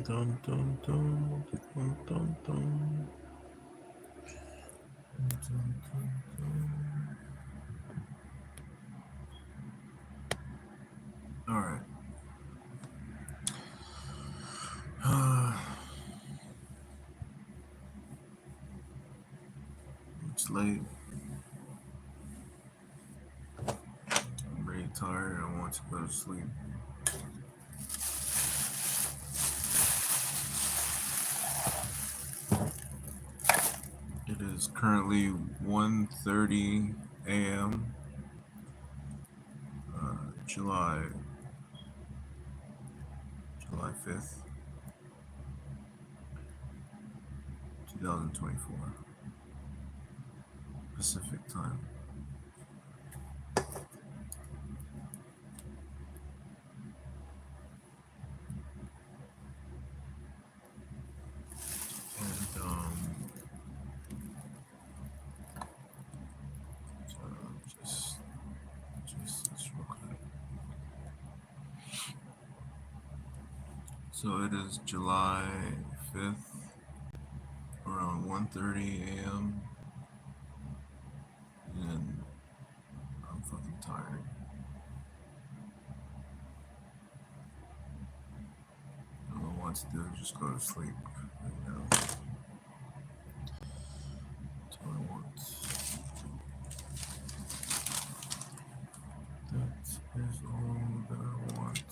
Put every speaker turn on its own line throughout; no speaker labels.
dun, dun, dun, dun, dun, dun. All right. It's late. I'm very tired. I want to go to sleep. It is currently 1:30 a.m. July 5th, 2024, Pacific time. So it is July 5th, around 1:30 a.m. and I'm fucking tired. I don't know what to do, just go to sleep right now. That's all I want. That is all that I want.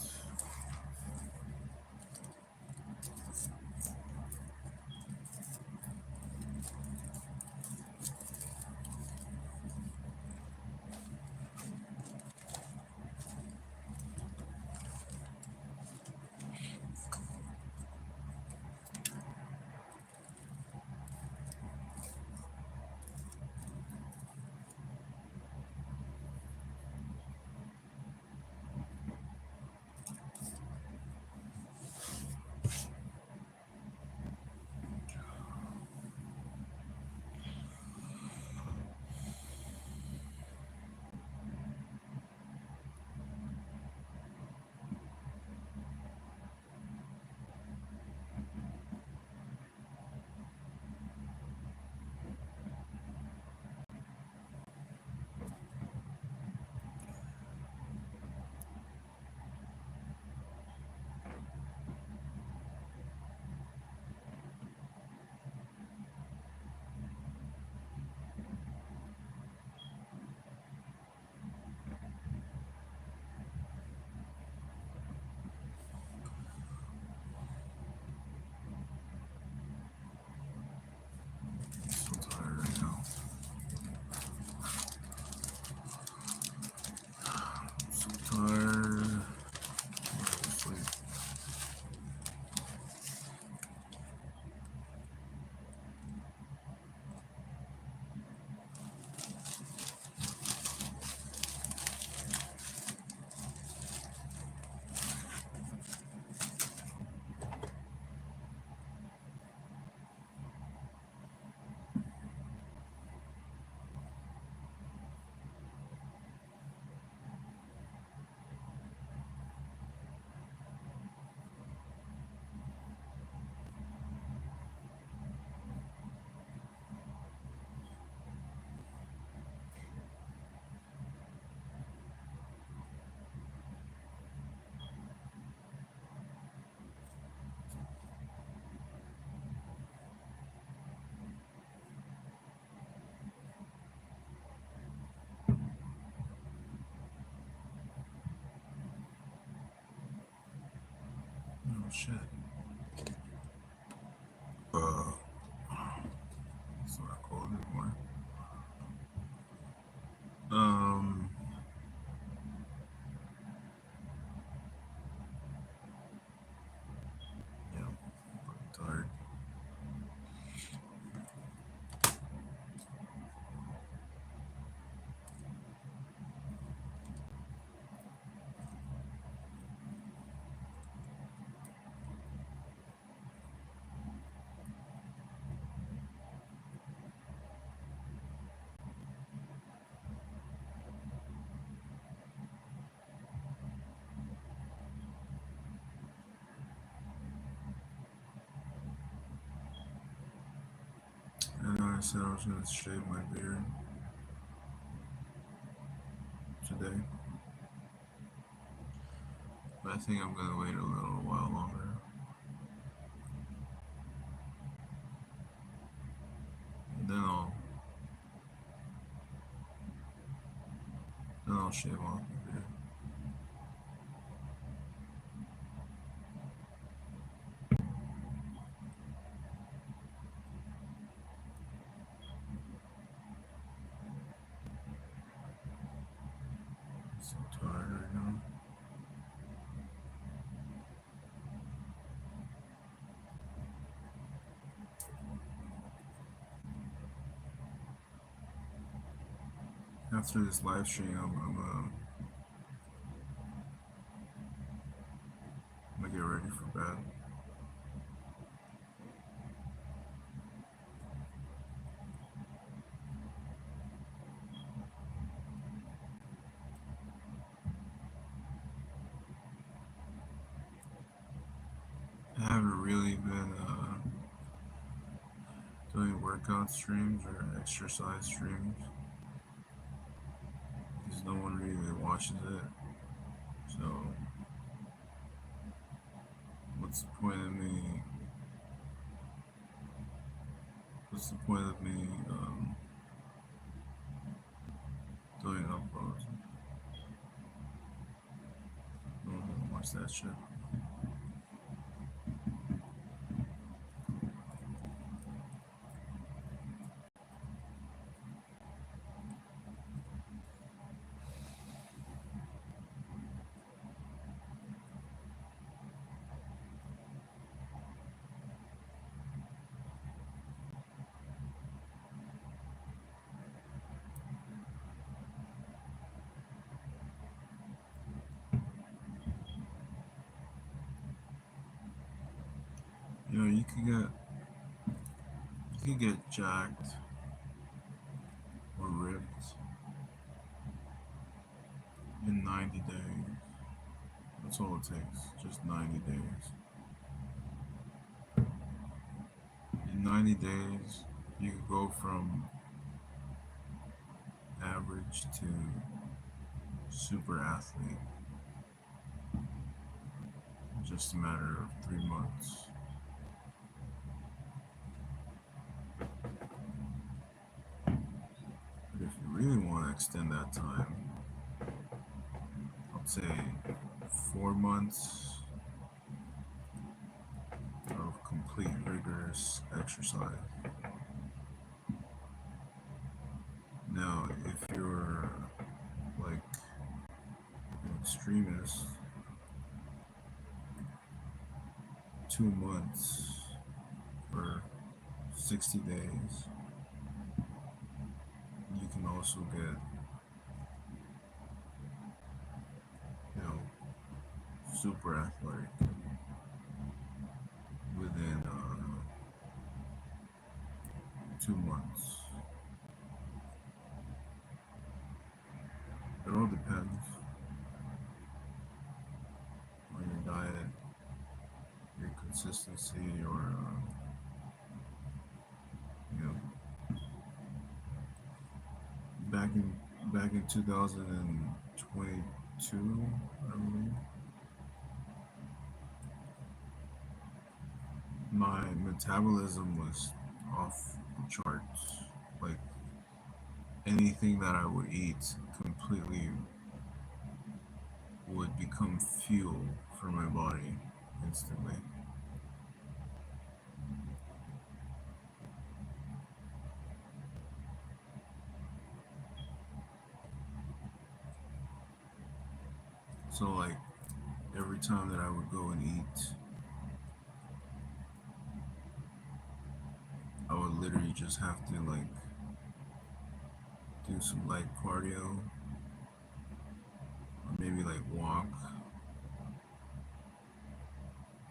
Oh shit. It's not cold anymore. Yeah, I'm tired. I said I was gonna shave my beard today, but I think I'm gonna wait a little while longer. And then I'll shave off my beard. I'm so tired right now. After this live stream, I'm gonna get ready for bed. I haven't really been doing workout streams or exercise streams because no one really watches it. So, what's the point of me? What's the point of me doing uploads? No one will watch that shit. You know, you can get jacked or ripped in 90 days. That's all it takes, just 90 days. In 90 days, you could go from average to super athlete in just a matter of 3 months. But if you really want to extend that time, I'd say 4 months of complete rigorous exercise. Now, if you're like an extremist, 2 months for 60 days, you can also get, you know, super athletic within 2 months. It all depends on your diet, your consistency, or you know, back in 2022, I believe, my metabolism was off the charts. Like anything that I would eat completely would become fuel for my body instantly. So like every time that I would go and eat, I would literally just have to like do some light cardio or maybe like walk,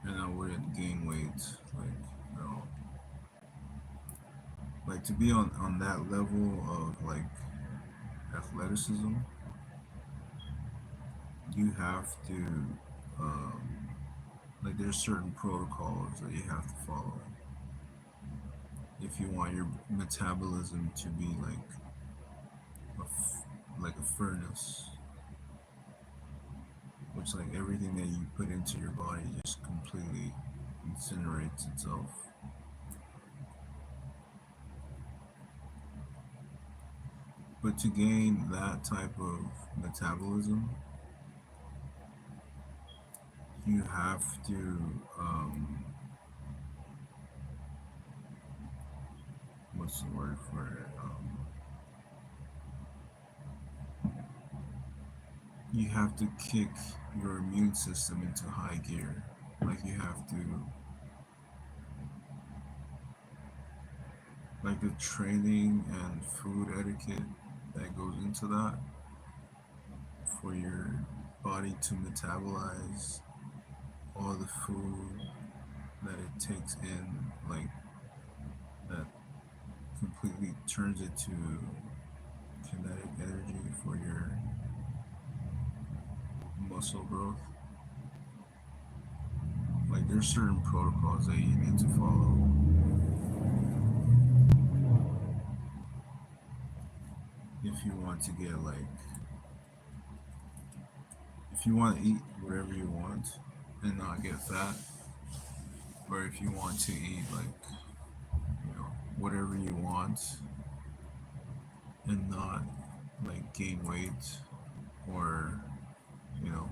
and I wouldn't gain weight. Like, you know, like to be on that level of like athleticism, you have to like there's certain protocols that you have to follow. if you want your metabolism to be like a furnace, which like everything that you put into your body just completely incinerates itself. But to gain that type of metabolism, you have to what's the word for it? You have to kick your immune system into high gear. Like you have to, like the training and food etiquette that goes into that for your body to metabolize all the food that it takes in, like that completely turns it to kinetic energy for your muscle growth. Like there's certain protocols that you need to follow if you want to get like if you want to eat whatever you want and not get fat, or if you want to eat like whatever you want and not like gain weight, or you know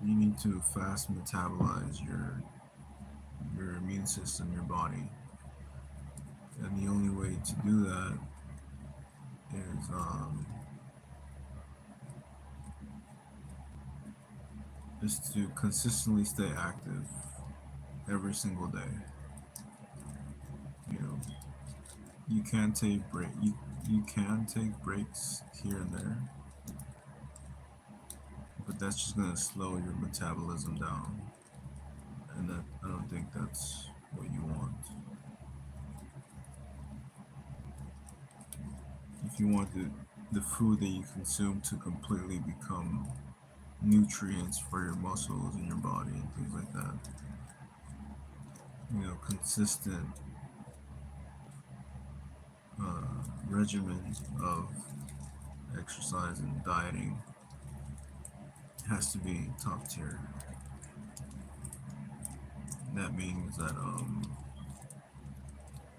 you need to fast metabolize your immune system, your body, and the only way to do that is to consistently stay active every single day. You know, you can take you can take breaks here and there, but that's just gonna slow your metabolism down, and that I don't think that's what you want. If you want the food that you consume to completely become nutrients for your muscles and your body and things like that, consistent regimen of exercise and dieting has to be top tier. That means that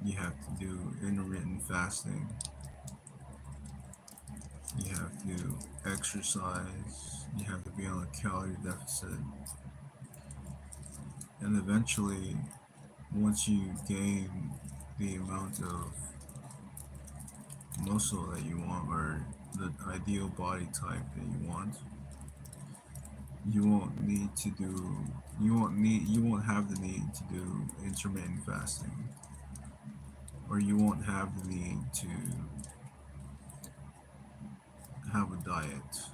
you have to do intermittent fasting, you have to exercise, you have to be on a calorie deficit, and eventually, once you gain the amount of muscle that you want, or the ideal body type that you want, you won't have the need to do intermittent fasting, or you won't have the need to have a diet,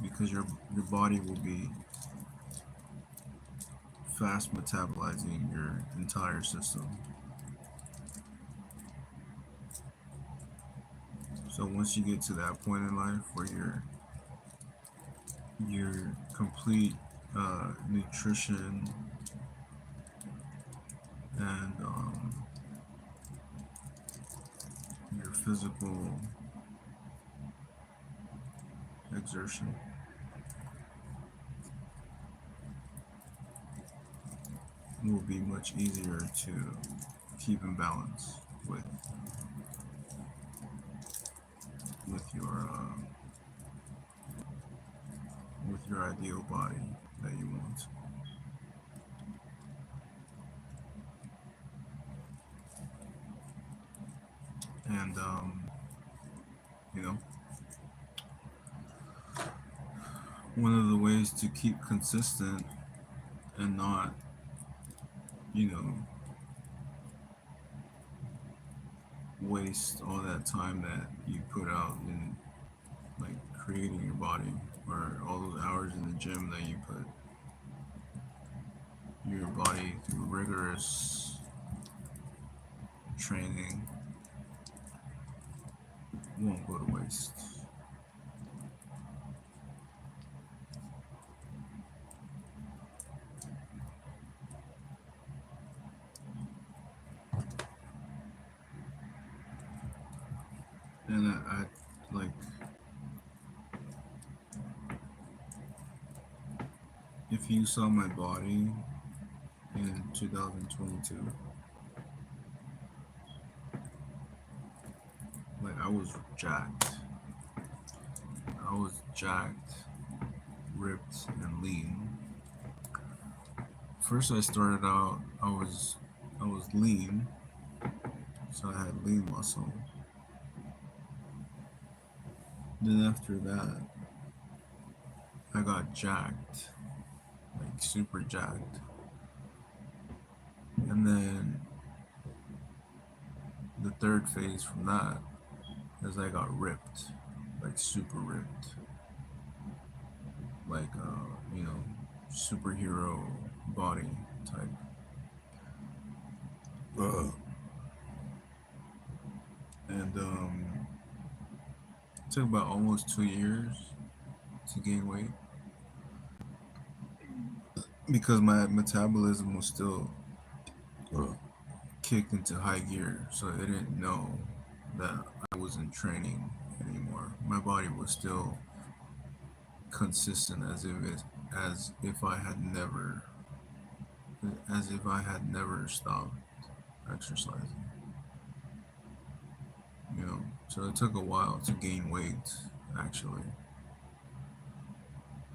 because your body will be fast metabolizing your entire system. So once you get to that point in life where your complete nutrition and your physical exertion will be much easier to keep in balance with your ideal body that you want. And you know, one of the ways to keep consistent and not, you know, waste all that time that you put out in like creating your body, or all those hours in the gym that you put your body through rigorous training, won't go to waste. Like, if you saw my body in 2022, like I was jacked. I was jacked, ripped, and lean. First, I started out. I was lean, so I had lean muscle. Then after that, I got jacked, like super jacked. And then the third phase from that is I got ripped, like super ripped, like superhero body type. Uh, and it took about almost 2 years to gain weight because my metabolism was still uh, kicked into high gear, so it didn't know that I wasn't training anymore. My body was still consistent as if I had never stopped exercising. So it took a while to gain weight, actually.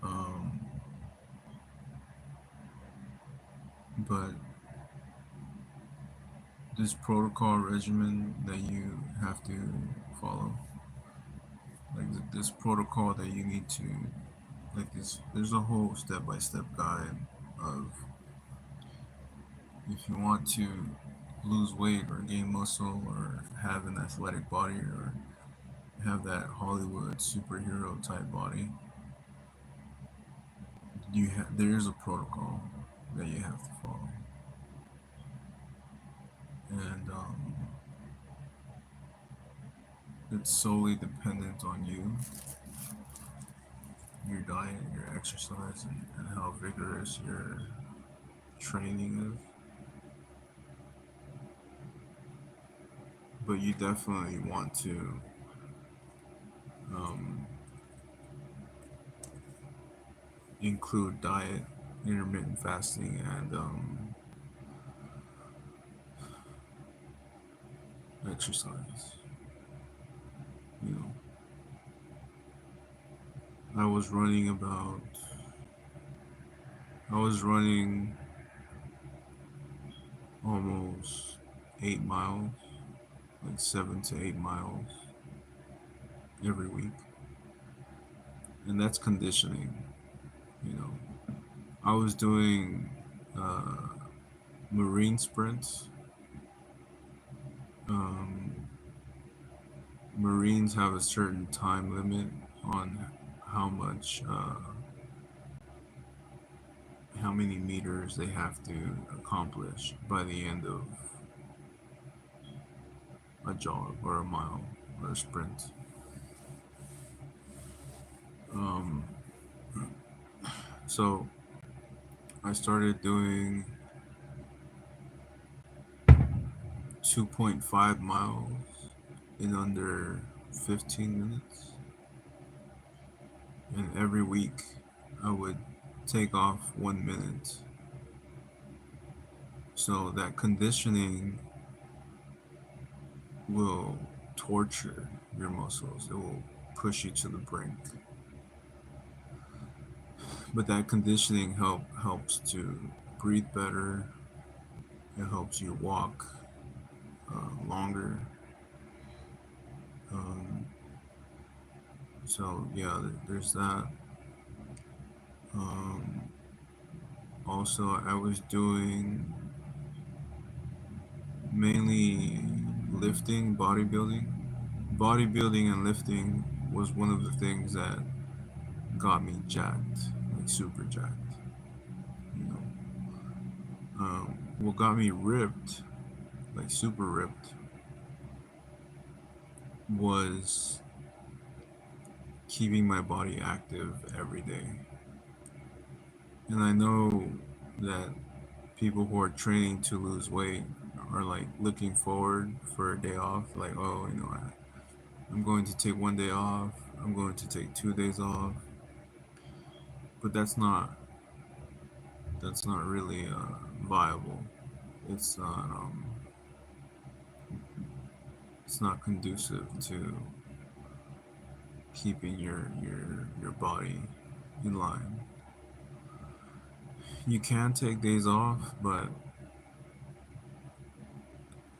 Um, but this protocol regimen that you have to follow, like this protocol that you need to, like this, there's a whole step-by-step guide of if you want to lose weight or gain muscle or have an athletic body or have that Hollywood superhero type body, there's a protocol that you have to follow, and it's solely dependent on you, your diet, your exercise, and how vigorous your training is. But you definitely want to um, include diet, intermittent fasting, and exercise. You know, I was running about, I was running almost 8 miles, like 7 to 8 miles every week, and that's conditioning. You know, I was doing uh, marine sprints. Um, Marines have a certain time limit on how much, how many meters they have to accomplish by the end of a jog or a mile or a sprint. Um, so I started doing 2.5 miles in under 15 minutes, and every week I would take off 1 minute. So that conditioning will torture your muscles. It will push you to the brink. But that conditioning helps to breathe better. It helps you walk longer. Um, so yeah, there's that. Um, Also, I was doing mainly lifting, bodybuilding. Bodybuilding and lifting was one of the things that got me jacked, like super jacked. You know, what got me ripped, like super ripped, was keeping my body active every day. And I know that people who are training to lose weight are like looking forward for a day off, like, oh, I'm going to take 1 day off, I'm going to take 2 days off. But that's not really viable. It's not um, it's not conducive to keeping your body in line. You can take days off, but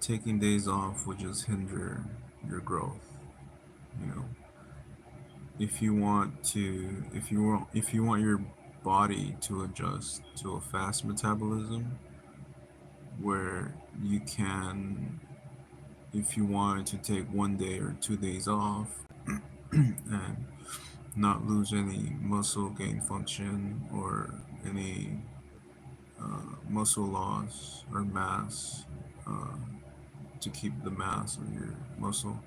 taking days off would just hinder your growth. You know, if you want your body to adjust to a fast metabolism, where you can, if you wanted to take 1 day or 2 days off and not lose any muscle gain function or any muscle loss or mass, uh, to keep the mass of your muscle,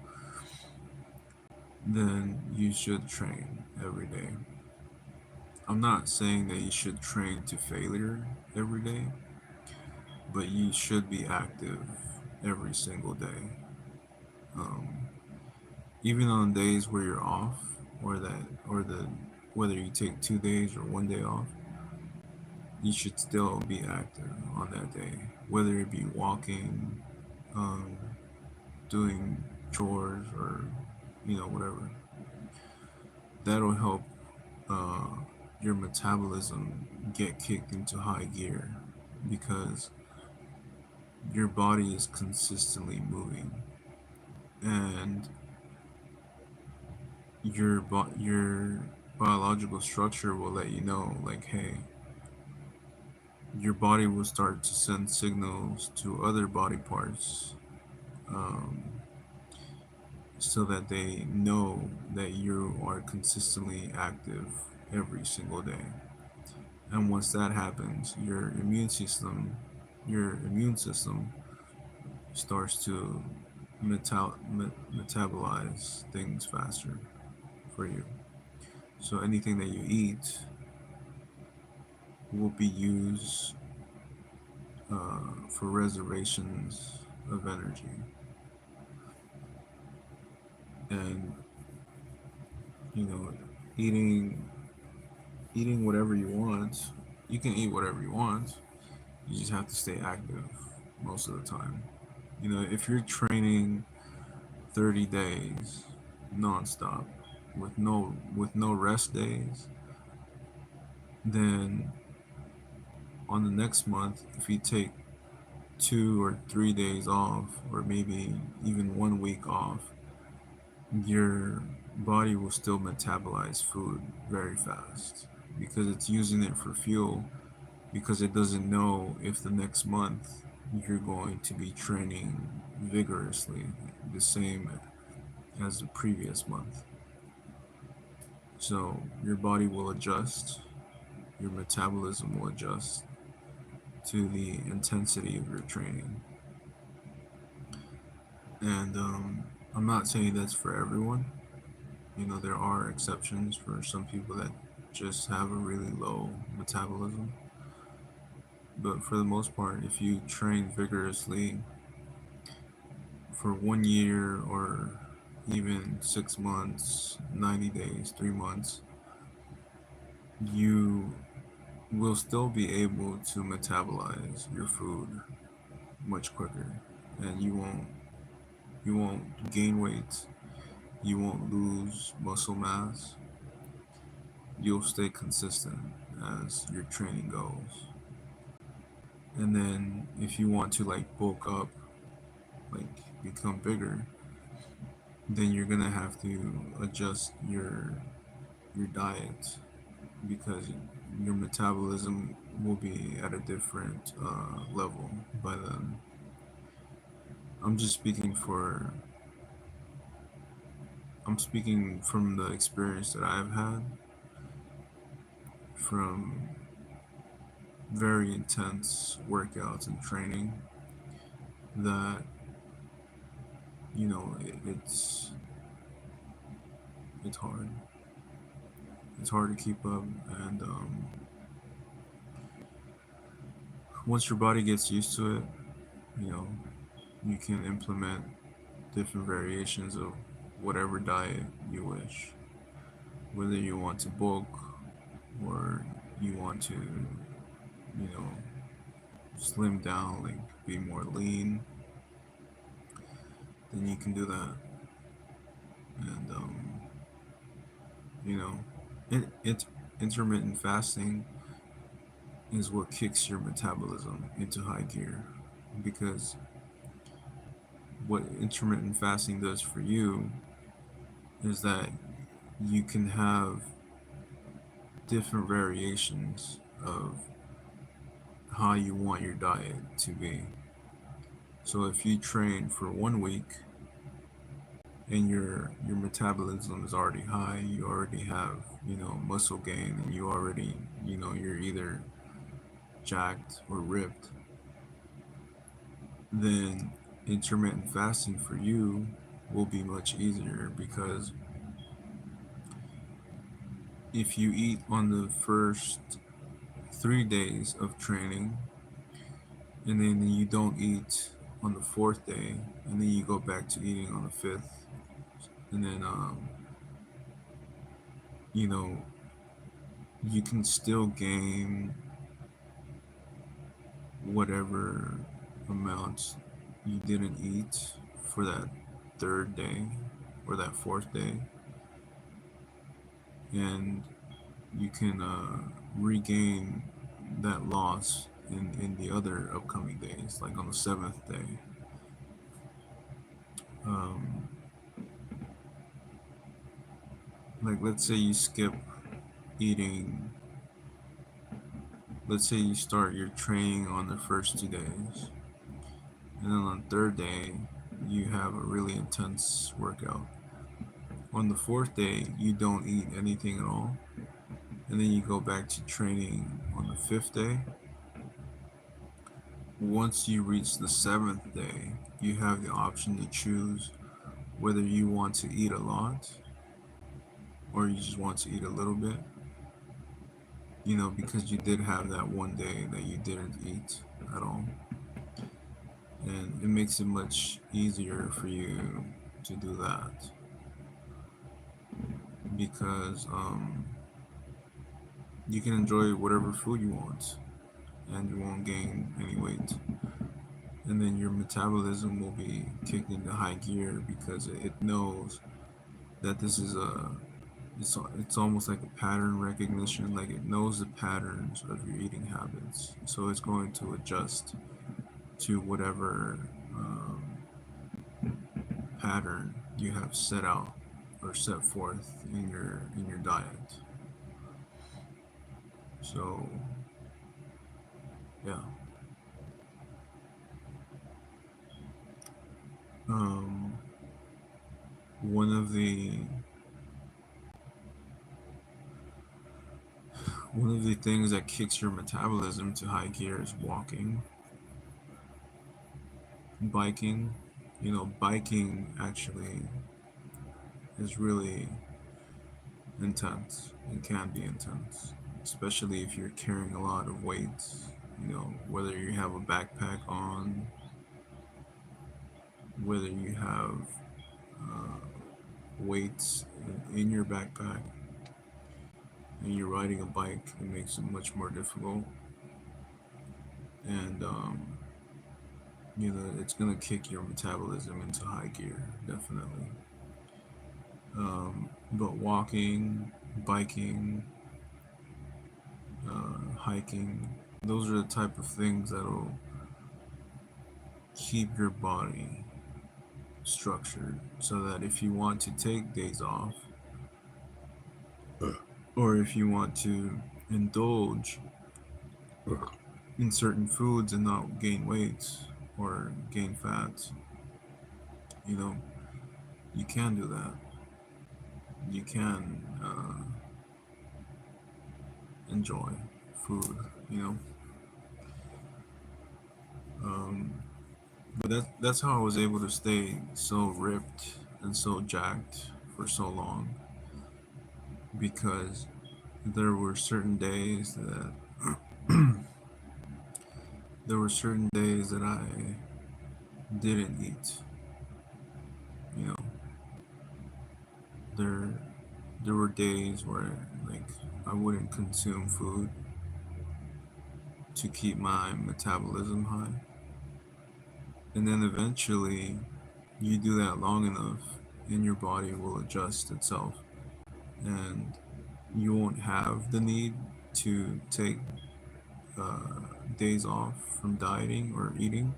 then you should train every day. I'm not saying that you should train to failure every day, but you should be active every single day. Um, Even on days where you're off, or that, or the whether you take 2 days or 1 day off, you should still be active on that day. Whether it be walking, um, doing chores, or whatever. That'll help uh, your metabolism get kicked into high gear because your body is consistently moving, and your biological structure will let you know, like, hey, your body will start to send signals to other body parts, um, so that they know that you are consistently active every single day. And once that happens, your immune system starts to metabolize things faster for you. So anything that you eat will be used for reservations of energy. And you know, eating eating whatever you want, you can eat whatever you want. You just have to stay active most of the time. If you're training 30 days nonstop with no rest days, then on the next month, if you take 2 or 3 days off, or maybe even 1 week off, your body will still metabolize food very fast because it's using it for fuel, because it doesn't know if the next month you're going to be training vigorously the same as the previous month. So your body will adjust, your metabolism will adjust to the intensity of your training. And I'm not saying that's for everyone. There are exceptions for some people that just have a really low metabolism. But for the most part, if you train vigorously for 1 year, or even 6 months, 90 days, 3 months, you will still be able to metabolize your food much quicker, and you won't gain weight, you won't lose muscle mass, you'll stay consistent as your training goes. And then if you want to like bulk up, like become bigger, then you're gonna have to adjust your diet, because your metabolism will be at a different level by then. I'm just speaking for I'm speaking from the experience that I've had from very intense workouts and training, that it's hard. It's hard to keep up, and once your body gets used to it, you know, you can implement different variations of whatever diet you wish, whether you want to bulk or you want to, you know, slim down, like be more lean, then you can do that. And you know, it intermittent fasting is what kicks your metabolism into high gear, because what intermittent fasting does for you is that you can have different variations of how you want your diet to be. So if you train for 1 week and your metabolism is already high, you already have, muscle gain, and you already, you're either jacked or ripped, then intermittent fasting for you will be much easier, because if you eat on the first 3 days of training and then you don't eat on the fourth day, and then you go back to eating on the fifth, and then you know you can still gain whatever amount you didn't eat for that third day or that fourth day, and you can regain that loss in the other upcoming days, like on the seventh day. Um, like, let's say you skip eating. Let's say you start your training on the first 2 days, and then on the third day you have a really intense workout. On the fourth day you don't eat anything at all, and then you go back to training on the fifth day. Once you reach the seventh day, you have the option to choose whether you want to eat a lot or you just want to eat a little bit, because you did have that one day that you didn't eat at all. And it makes it much easier for you to do that, because you can enjoy whatever food you want and you won't gain any weight. And then your metabolism will be kicked into high gear, because it knows that this is it's almost like a pattern recognition. Like, it knows the patterns of your eating habits, so it's going to adjust to whatever pattern you have set out or set forth in your diet. So yeah. um, one of the one of the things that kicks your metabolism to high gear is walking, biking. Biking actually is really intense. It can be intense, especially if you're carrying a lot of weights. Whether you have a backpack on, whether you have uh, weights in your backpack, and you're riding a bike, it makes it much more difficult. And it's gonna kick your metabolism into high gear, definitely. But walking, biking, hiking, those are the type of things that'll keep your body structured, so that if you want to take days off, or if you want to indulge in certain foods and not gain weight or gain fat, you know, you can do that. You can enjoy food, you know. Um, but that's how I was able to stay so ripped and so jacked for so long, because there were certain days that I didn't eat, you know. there were days where like I wouldn't consume food to keep my metabolism high. And then eventually you do that long enough and your body will adjust itself and you won't have the need to take days off from dieting or eating.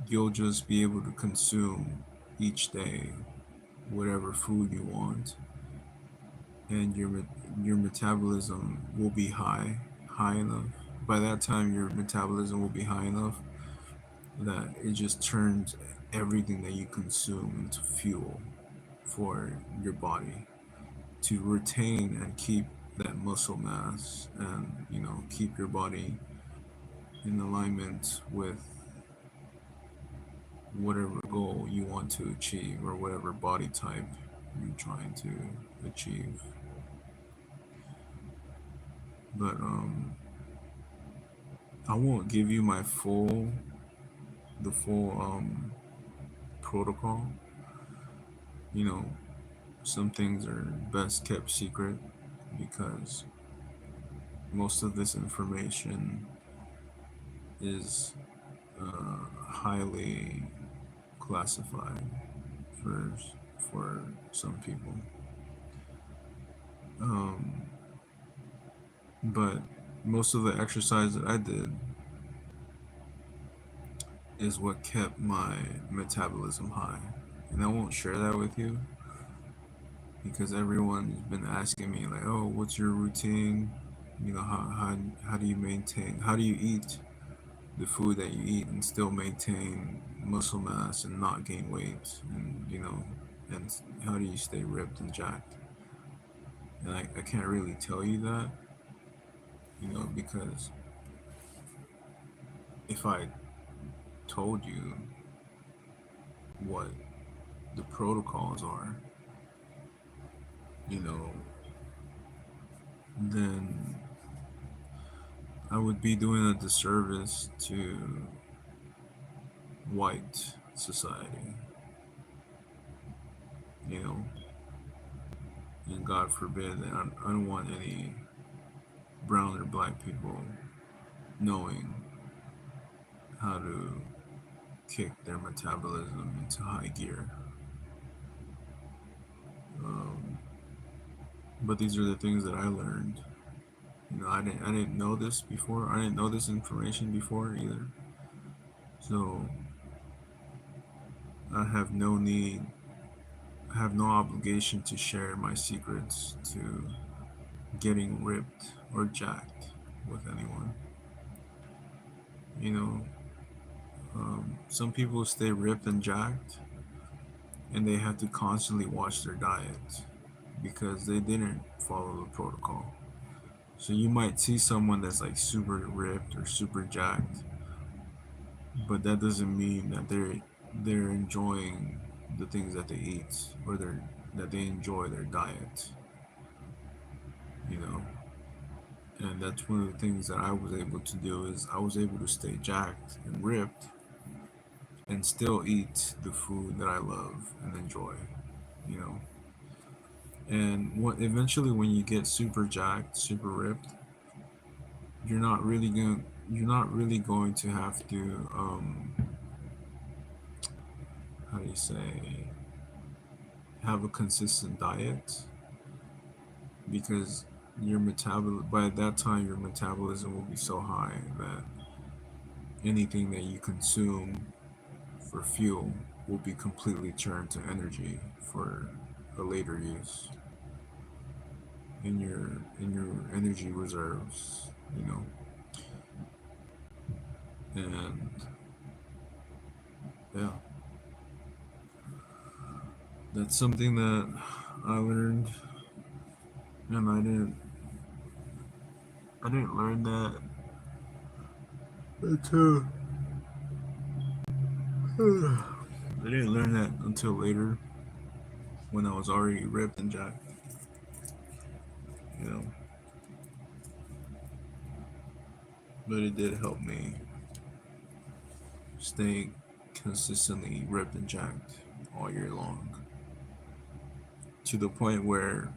You'll just be able to consume each day whatever food you want, and your metabolism will be high enough. By that time, your metabolism will be high enough that it just turns everything that you consume into fuel for your body to retain and keep that muscle mass, and keep your body in alignment with whatever goal you want to achieve or whatever body type you're trying to achieve. But I won't give you the full protocol. You know, some things are best kept secret because most of this information is highly classified for for some people. Um, but most of the exercise that I did is what kept my metabolism high. And I won't share that with you because everyone's been asking me like, "Oh, what's your routine? How do you maintain? How do you eat the food that you eat and still maintain muscle mass and not gain weight? And how do you stay ripped and jacked?" And I can't really tell you that, because if I told you what the protocols are, you know, then I would be doing a disservice to white society, you know, and God forbid that I don't want any brown or black people knowing how to kick their metabolism into high gear. Um, but these are the things that I learned. I didn't know this before. I didn't know this information before either. So I have no need, I have no obligation to share my secrets to getting ripped or jacked with anyone. You know, some people stay ripped and jacked and they have to constantly watch their diet because they didn't follow the protocol. So you might see someone that's like super ripped or super jacked, but that doesn't mean that they're enjoying the things that they eat or that they enjoy their diet, you know. And that's one of the things that I was able to do is I was able to stay jacked and ripped and still eat the food that I love and enjoy, you know. And eventually when you get super jacked, super ripped, you're not really going to have to how do you say, have a consistent diet because by that time your metabolism will be so high that anything that you consume for fuel will be completely turned to energy for a later use in your energy reserves, and yeah, that's something that I learned, and I didn't learn that until I didn't learn that until later when I was already ripped and jacked, you know. But it did help me stay consistently ripped and jacked all year long to the point where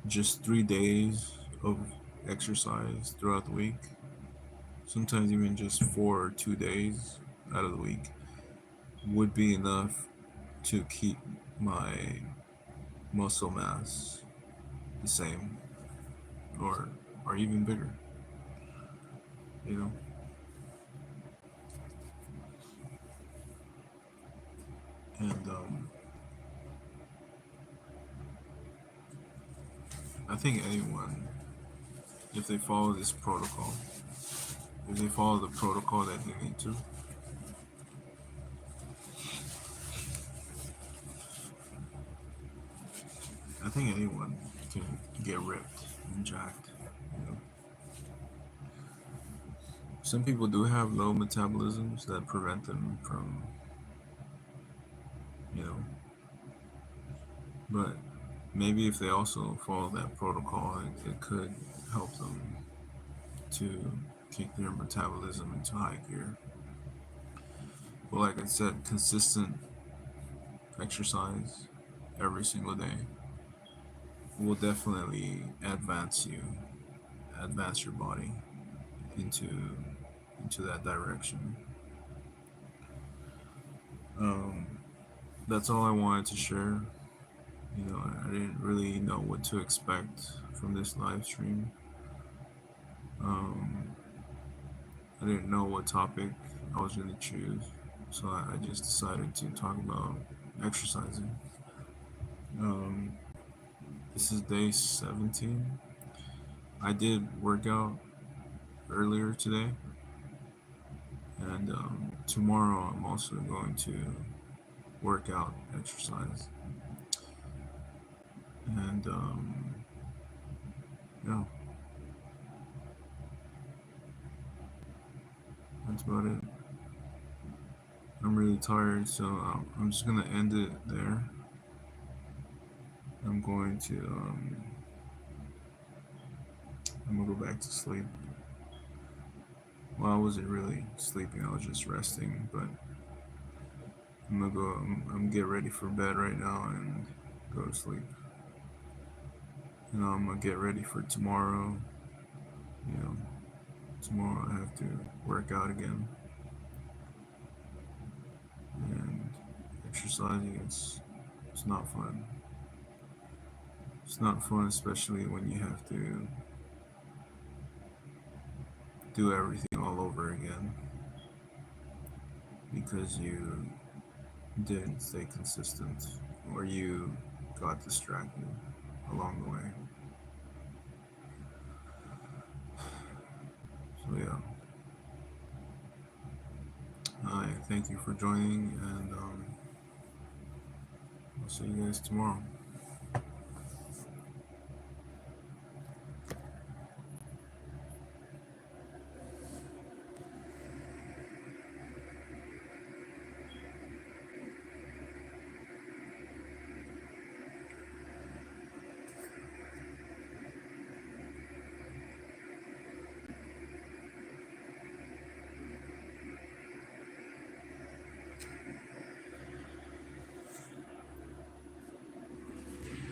just 3 days of exercise throughout the week, sometimes even just 4 or 2 days out of the week, would be enough to keep my muscle mass the same or even bigger, you know. And I think anyone, if they follow this protocol, if they follow the protocol that they need to, I think anyone can get ripped and jacked. You know, some people do have low metabolisms that prevent them from, you know, but maybe if they also follow that protocol, it could help them to kick their metabolism into high gear. But like I said, consistent exercise every single day will definitely advance your body into that direction. Um, that's all I wanted to share. You know, I didn't really know what to expect from this live stream. Um, I didn't know what topic I was going to choose, so I just decided to talk about exercising. Um, this is day 17. I did work out earlier today, and tomorrow I'm also going to work out, exercise, and yeah, that's about it. I'm really tired, so I'm just gonna end it there. I'm going to I'm gonna go back to sleep. Well, I wasn't really sleeping; I was just resting. But I'm gonna go. I'm get ready for bed right now and go to sleep. You know, I'm gonna get ready for tomorrow. You know, tomorrow I have to work out again and exercising. It's not fun. It's not fun, especially when you have to do everything all over again because you didn't stay consistent or you got distracted along the way. So yeah, I thank you for joining, and I'll see you guys tomorrow.